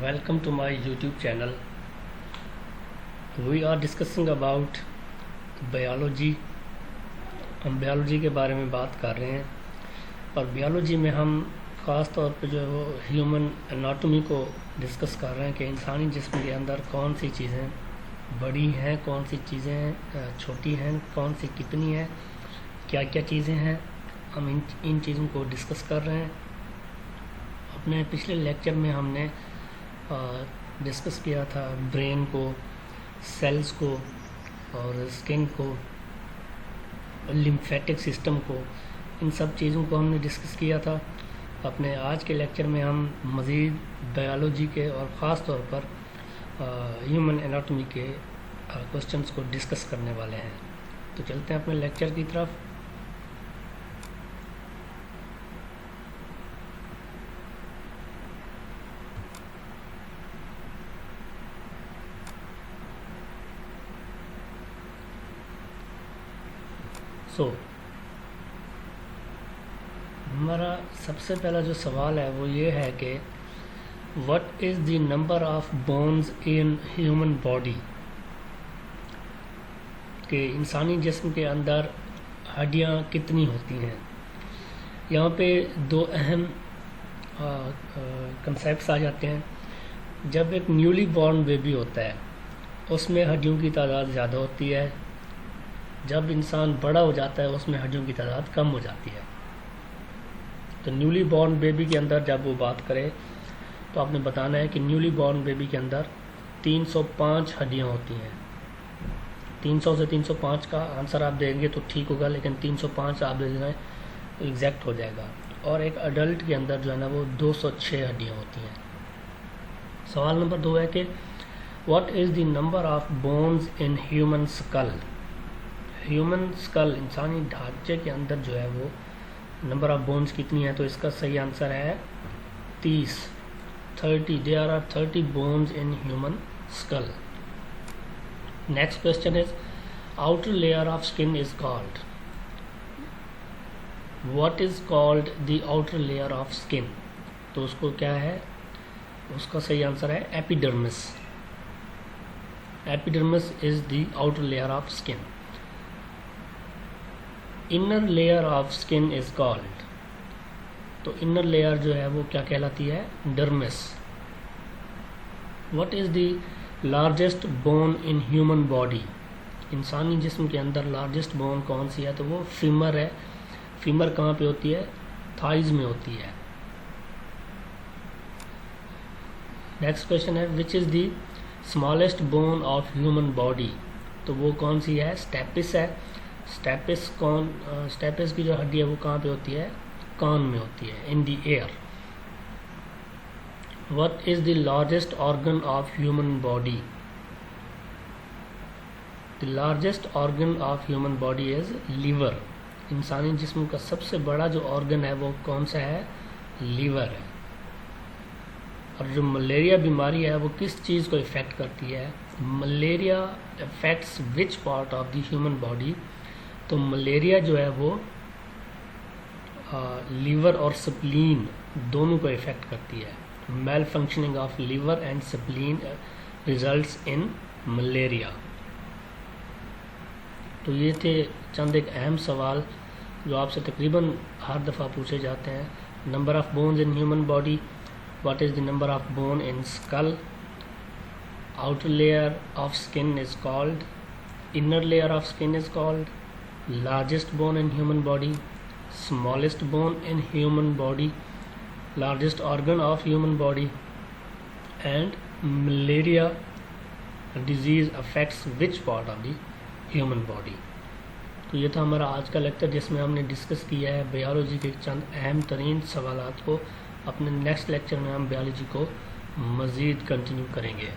Welcome to my YouTube channel. We are discussing about biology. हम biology के बारे में बात कर रहे हैं और biology में हम ख़ास तौर पे जो है वो ह्यूमन एनाटॉमी को डिस्कस कर रहे हैं कि इंसानी जिस्म के अंदर कौन सी चीज़ें बड़ी हैं, कौन सी चीज़ें छोटी हैं, कौन सी कितनी हैं, क्या क्या चीज़ें हैं। हम इन चीज़ों को डिस्कस कर रहे हैं। अपने पिछले लेक्चर में हमने डिस्कस किया था ब्रेन को, सेल्स को और स्किन को, लिम्फेटिक सिस्टम को, इन सब चीज़ों को हमने डिस्कस किया था। अपने आज के लेक्चर में हम मज़ीद बायोलॉजी के और ख़ास तौर पर ह्यूमन एनाटॉमी के क्वेश्चंस को डिस्कस करने वाले हैं। तो चलते हैं अपने लेक्चर की तरफ। हमारा सबसे पहला जो सवाल है वो ये है कि what is the number of bones in human body, कि इंसानी जिस्म के अंदर हड्डियाँ कितनी होती हैं। यहाँ पे दो अहम कंसेप्ट्स आ जाते हैं। जब एक न्यूली बॉर्न बेबी होता है उसमें हड्डियों की तादाद ज़्यादा होती है, जब इंसान बड़ा हो जाता है उसमें हड्डियों की तादाद कम हो जाती है। तो न्यूली बॉर्न बेबी के अंदर जब वो बात करे तो आपने बताना है कि न्यूली बॉर्न बेबी के अंदर 305 हड्डियां होती हैं। 300 से 305 का आंसर आप देंगे तो ठीक होगा, लेकिन 305 आप दे देना एग्जैक्ट हो जाएगा। और एक अडल्ट के अंदर जो है ना वो 206 हड्डियाँ होती हैं। सवाल नंबर 2 है कि what is the number of bones in human school. Human school, इंसानी ढांचे के अंदर जो है वो नंबर ऑफ बोन्स कितनी है, तो इसका सही आंसर है 30। There are 30 bones in human skull. Next question is outer layer of skin is called. What is called the outer layer of skin, तो उसको क्या है, उसका सही आंसर है epidermis. Epidermis is the outer layer of skin. Inner layer of skin is called, तो inner layer जो है वो क्या कहलाती है, dermis. What is the largest bone in human body, इंसानी जिस्म के अंदर लार्जेस्ट बोन कौन सी है, तो वो फीमर है। फीमर कहाँ पे होती है, थाइज में होती है। नेक्स्ट क्वेश्चन है which is the smallest bone of human body, तो वो कौन सी है, स्टेपिस है। स्टेपिस की जो हड्डी है वो कहाँ पे होती है, कान में होती है, in the ear. What is the largest organ of human body, the largest organ of human body is liver. इंसानी जिस्म का सबसे बड़ा जो ऑर्गन है वो कौन सा है, लीवर है। और जो मलेरिया बीमारी है वो किस चीज़ को इफ़ेक्ट करती है, malaria affects which part of the human body, तो मलेरिया जो है वो लीवर और स्प्लीन दोनों को इफ़ेक्ट करती है। Malfunctioning of liver and spleen results in malaria. तो ये थे चंद एक अहम सवाल जो आपसे तकरीबन हर दफ़ा पूछे जाते हैं। Number of bones in human body, what is the number of bone in school, outer layer of skin is called, inner layer of skin is called, largest bone in human body, smallest bone in human body, largest organ of human body, and malaria disease affects which part of the human body। तो ये था हमारा आज का lecture जिसमें हमने discuss किया है बायोलॉजी के चंद अहम तरीन सवालात को। अपने नेक्स्ट लेक्चर में हम बायोलॉजी को मज़ीद कंटिन्यू करेंगे।